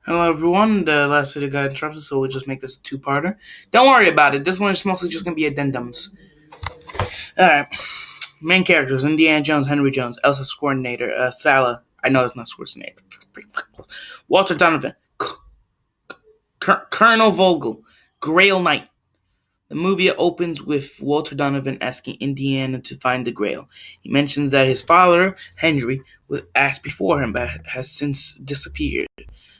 Hello, everyone. The last video got interrupted, so we'll just make this a two-parter. Don't worry about it. This one is mostly just going to be addendums. Alright. Main characters: Indiana Jones, Henry Jones, Elsa's coordinator, Salah. I know it's not Schwarzenegger, but it's pretty fucking close. Walter Donovan, Colonel Vogel, Grail Knight. The movie opens with Walter Donovan asking Indiana to find the Grail. He mentions that his father, Henry, was asked before him, but has since disappeared.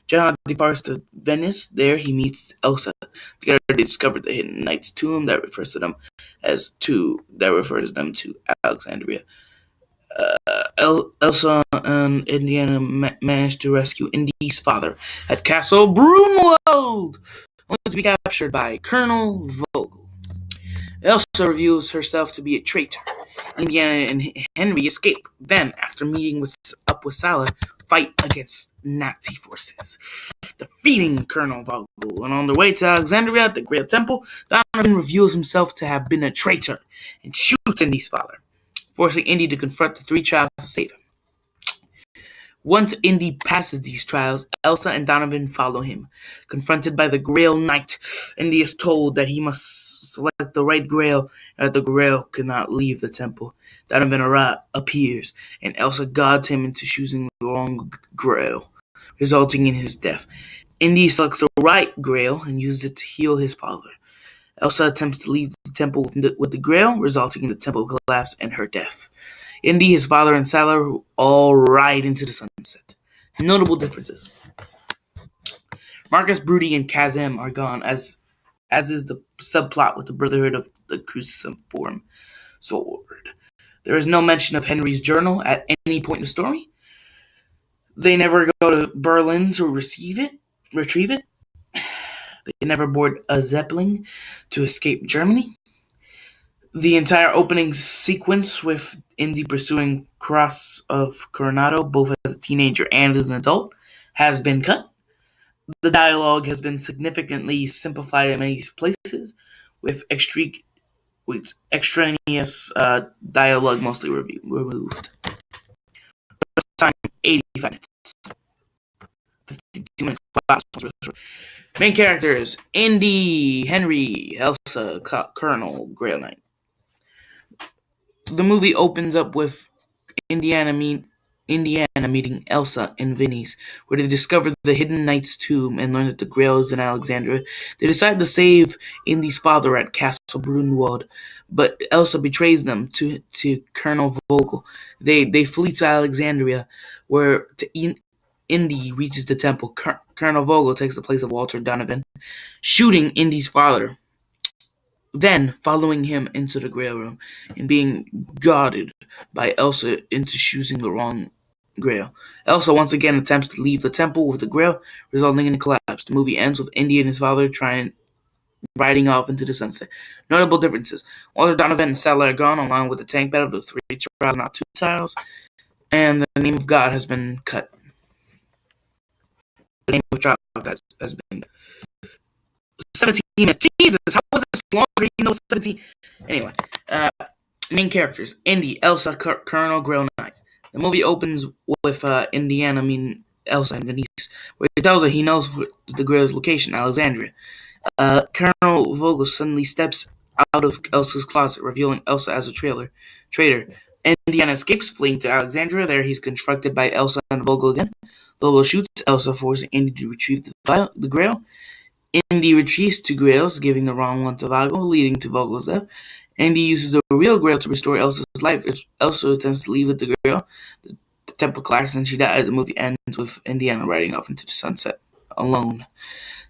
John departs to Venice. There he meets Elsa. Together they discover the hidden knight's tomb that refers them to Alexandria. Elsa and Indiana manage to rescue Indy's father at Castle Brunwald, only to be captured by Colonel Vogel. Elsa reveals herself to be a traitor. Indiana and Henry escape. Then, after meeting up with Salah, fight against Nazi forces, defeating Colonel Vogel. And on their way to Alexandria at the Grail Temple, Donovan reveals himself to have been a traitor and shoots Indy's father, forcing Indy to confront the three trials to save him. Once Indy passes these trials, Elsa and Donovan follow him. Confronted by the Grail Knight, Indy is told that he must select the right Grail and that the Grail cannot leave the temple. Donovan appears, and Elsa guides him into choosing the wrong Grail, resulting in his death. Indy selects the right Grail and uses it to heal his father. Elsa attempts to leave the temple with the Grail, resulting in the temple collapse and her death. Indy, his father, and Salah all ride into the sunset. Notable differences: Marcus, Broody, and Kazem are gone, as is the subplot with the Brotherhood of the Cruciform Sword. There is no mention of Henry's journal at any point in the story. They never go to Berlin to retrieve it. They never board a Zeppelin to escape Germany. The entire opening sequence with Indy pursuing Cross of Coronado, both as a teenager and as an adult, has been cut. The dialogue has been significantly simplified in many places, with extraneous dialogue mostly removed. Time 85 minutes. 52 minutes. Main characters: Indy, Henry, Elsa, Colonel, Grail Knight. The movie opens up with Indiana meeting Elsa in Venice, where they discover the hidden knight's tomb and learn that the Grail is in Alexandria. They decide to save Indy's father at Castle Brunwald, but Elsa betrays them to Colonel Vogel. They flee to Alexandria, where Indy reaches the temple. Colonel Vogel takes the place of Walter Donovan, shooting Indy's father. Then, following him into the Grail room and being guarded by Elsa into choosing the wrong Grail. Elsa once again attempts to leave the temple with the Grail, resulting in a collapse. The movie ends with Indy and his father riding off into the sunset. Notable differences: Walter Donovan and Salah are gone, along with the tank battle, the three trials, not two trials, and the name of God has been cut. The name of God has been 17 minutes. Jesus, how was this longer? 17. Anyway, main characters: Indy, Elsa, Colonel, Grail Knight. The movie opens with Indiana meeting Elsa in Venice, where he tells her he knows the Grail's location, Alexandria. Colonel Vogel suddenly steps out of Elsa's closet, revealing Elsa as a traitor. Indiana escapes, fleeing to Alexandria. There, he's confronted by Elsa and Vogel again. Vogel shoots Elsa, forcing Indy to retrieve the Grail. Indy retrieves two Grails, giving the wrong one to Vogel, leading to Vogel's death. Indy uses the real Grail to restore Elsa's life. Elsa attempts to leave with the Grail. The temple collapses and she dies. The movie ends with Indiana riding off into the sunset alone.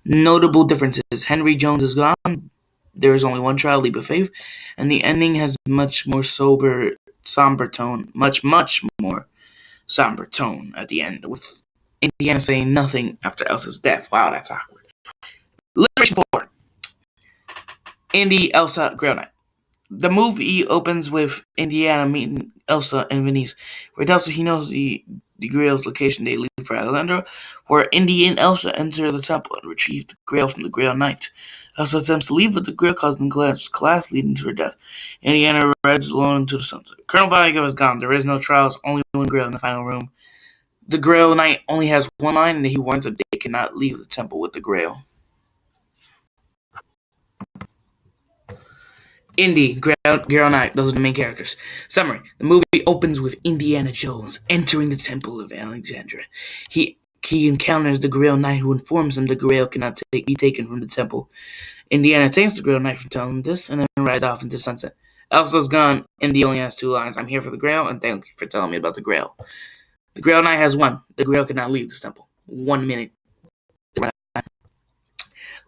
Notable differences: Henry Jones is gone. There is only one trial, leap of faith, and the ending has much more somber tone at the end, with Indiana saying nothing after Elsa's death. Wow, that's awkward. Liberation 4. Indy, Elsa, Grail Knight. The movie opens with Indiana meeting Elsa in Venice, where he tells her he knows the Grail's location. They leave for Alexandria, where Indy and Elsa enter the temple and retrieve the Grail from the Grail Knight. Elsa attempts to leave with the Grail, causing collapse, leading to her death. Indiana rides alone into the sunset. Colonel Vogel is gone. There is no trials, only one Grail in the final room. The Grail Knight only has one line, and he warns that they cannot leave the temple with the Grail. Indy, Grail Knight, those are the main characters. Summary: the movie opens with Indiana Jones entering the Temple of Alexandria. He encounters the Grail Knight, who informs him the Grail cannot be taken from the temple. Indiana thanks the Grail Knight for telling him this, and then rides off into sunset. Elsa's gone. Indy only has two lines: "I'm here for the Grail, and thank you for telling me about the Grail." The Grail Knight has one: the Grail cannot leave this temple. 1 minute.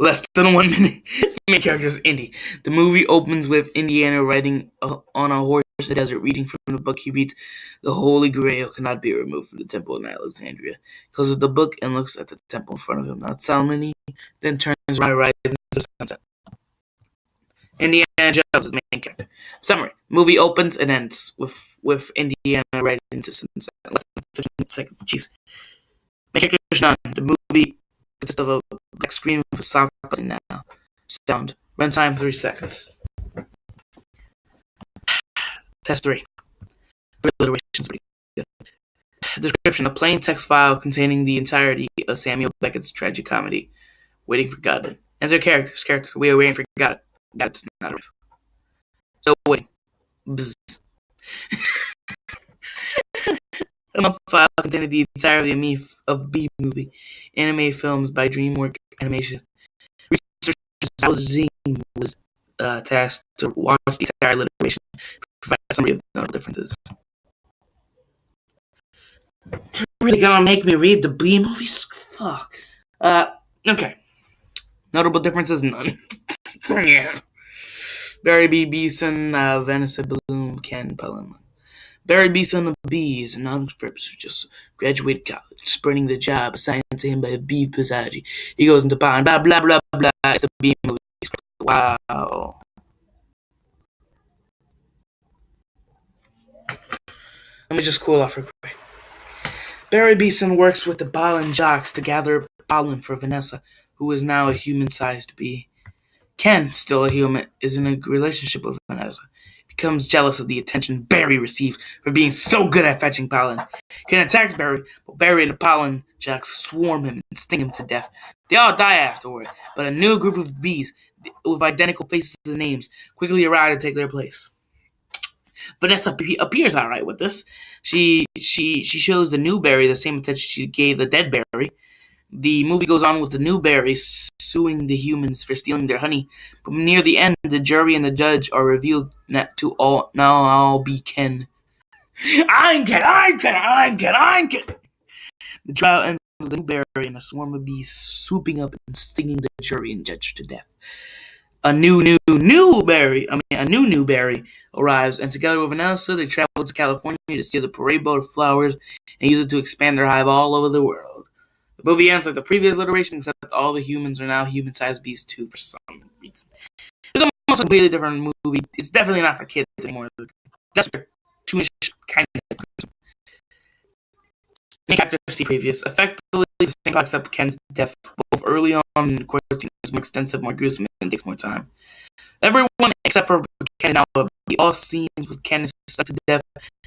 Less than 1 minute. The main character is Indy. The movie opens with Indiana riding on a horse in the desert, reading from the book he reads. The Holy Grail cannot be removed from the temple in Alexandria. He closes the book and looks at the temple in front of him. Not Salmon, then turns around and rides into the sunset. Indiana Jones is the main character. Summary: movie opens and ends with Indiana riding into sunset. Less than 15 seconds. Jeez. Main character is none. The movie consists of a black screen with a soft button now. Sound. Runtime 3 seconds. Test 3. Alliteration's pretty good. Description: a plain text file containing the entirety of Samuel Beckett's tragic comedy, Waiting for Godot. Answer characters. We are waiting for Godot. Godot is not a riff. So waiting. Bzz. A file containing the entirety of B movie, anime films by DreamWorks Animation. Researcher Zhao Zing was tasked to watch the entire alliteration to provide a summary of the notable differences. They're really gonna make me read the B movies? Fuck. Okay. Notable differences, none. Yeah. Barry B. Beeson, Vanessa Bloom, Ken Pellin. Barry Beeson of B is a non-professor who just graduated college, spurning the job assigned to him by B. Pizzaggi. He goes into bond, blah, blah, blah, blah. It's a B movie. Wow. Let me just cool off real quick. Barry Beeson works with the pollen jocks to gather pollen for Vanessa, who is now a human-sized bee. Ken, still a human, is in a relationship with Vanessa. Becomes jealous of the attention Barry receives for being so good at fetching pollen. Ken attacks Barry, but Barry and the pollen jocks swarm him and sting him to death. They all die afterward, but a new group of bees with identical faces and names quickly arrive to take their place. Vanessa appears alright with this. She shows the new Barry the same attention she gave the dead Barry. The movie goes on with the new Barry suing the humans for stealing their honey, but near the end, the jury and the judge are revealed to all be Ken. I'm Ken! The trial ends with the new Barry and a swarm of bees swooping up and stinging the jury and judge to death. A new Barry arrives, and together with Vanessa, they travel to California to steal the parade boat of flowers and use it to expand their hive all over the world. The movie ends like the previous alliteration, except that all the humans are now human-sized bees too, for some reason. It's almost a completely different movie. It's definitely not for kids anymore. Just for cartoonish kind of. Main character see previous. Effectively the same plot except Ken's death, both early on and the court scene is more extensive, more gruesome, and takes more time. Everyone except for Ken is now all scenes with Ken is stuck to death,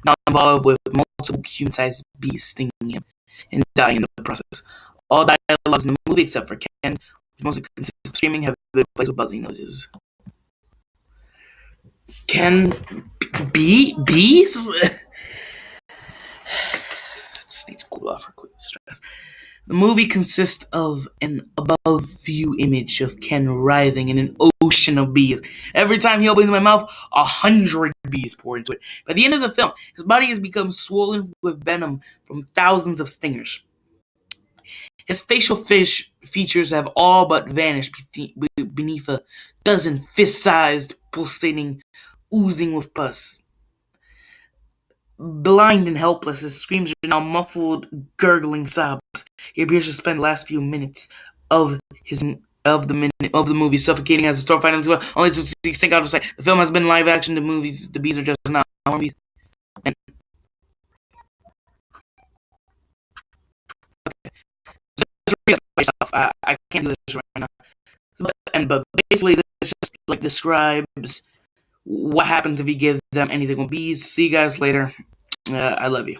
now involved with multiple human-sized bees stinging him and dying in the process. All dialogues in the movie except for Ken, which mostly consists of screaming, have been replaced with buzzing noises. Ken bees? Just need to cool off for quick stress. The movie consists of an above-view image of Ken writhing in an ocean of bees. Every time he opens his mouth, 100 bees pour into it. By the end of the film, his body has become swollen with venom from thousands of stingers. His facial features have all but vanished beneath a dozen fist-sized, pulsating, oozing with pus. Blind and helpless, his screams are now muffled, gurgling sobs. He appears to spend the last few minutes of the movie suffocating as the store finds him, only to sink out of sight. The film has been live action. The bees are just now bees. And I can't do this right now. But basically, this just like describes what happens if you give them anything with bees. See you guys later. I love you.